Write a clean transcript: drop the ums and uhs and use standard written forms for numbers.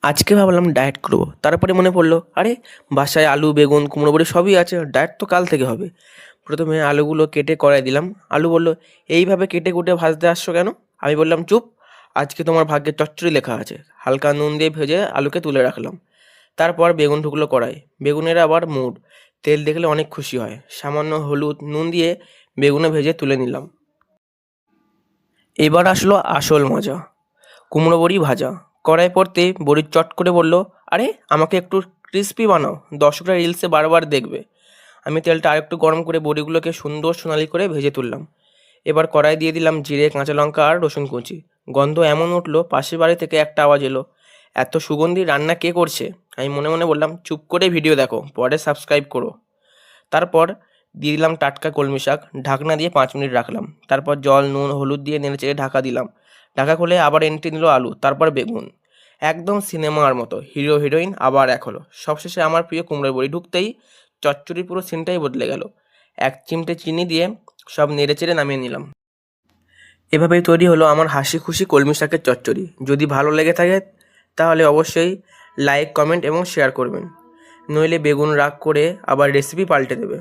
আজকে ভাবলাম ডায়েট করবো, তারপরে মনে পড়লো আরে বাসায় আলু বেগুন কুমড়ো বড়ি সবই আছে, ডায়েট তো কাল থেকে হবে। প্রথমে আলুগুলো কেটে কড়াই দিলাম। আলু বলল, এইভাবে কেটে কুটে ভাজতে আসছো কেন? আমি বললাম, চুপ, আজকে তোমার ভাগ্যে চচ্চড়ি লেখা আছে। হালকা নুন দিয়ে ভেজে আলুকে তুলে রাখলাম। তারপর বেগুন ঢুকলো কড়াই। বেগুনের আবার মুড, তেল দেখলে অনেক খুশি হয়। সামান্য হলুদ নুন দিয়ে বেগুনে ভেজে তুলে নিলাম। এবার আসলো আসল মজা, কুমড়ো বড়ি ভাজা। কড়াই পড়তে বড়ি চট করে বলল, আরে আমাকে একটু ক্রিস্পি বানাও, দর্শকরা রিলসে বারবার দেখবে। আমি তেলটা আরেকটু গরম করে বড়িগুলোকে সুন্দর সোনালি করে ভেজে তুললাম। এবার কড়াই দিয়ে দিলাম জিরে কাঁচা লঙ্কা আর রসুন কুচি। গন্ধ এমন উঠলো পাশের বাড়ি থেকে একটা আওয়াজ এলো, এত সুগন্ধি রান্না কে করছে? আমি মনে মনে বললাম, চুপ করে ভিডিও দেখো, পরে সাবস্ক্রাইব করো। তারপর দিয়ে দিলাম টাটকা কলমি শাক, ঢাকনা দিয়ে 5 মিনিট রাখলাম। তারপর জল নুন হলুদ দিয়ে নেড়েচেড়ে ঢাকা দিলাম। ঢাকা খুলে আবার এন্ট্রি নিল আলু, তারপর বেগুন। একদম সিনেমার মতো হিরো হিরোইন আবার এক হলো। সবশেষে আমার প্রিয় কুমড়োর বড়ি ঢুকতেই চচ্চড়ির পুরো সিনটাই বদলে গেল। 1 চিমটে চিনি দিয়ে সব নেড়েচেড়ে নামিয়ে নিলাম। এভাবেই তৈরি হলো আমার হাসি খুশি কলমি শাকের চচ্চড়ি। যদি ভালো লেগে থাকে তাহলে অবশ্যই লাইক কমেন্ট এবং শেয়ার করবেন, নইলে বেগুন রাগ করে আবার রেসিপি পাল্টে দেবে।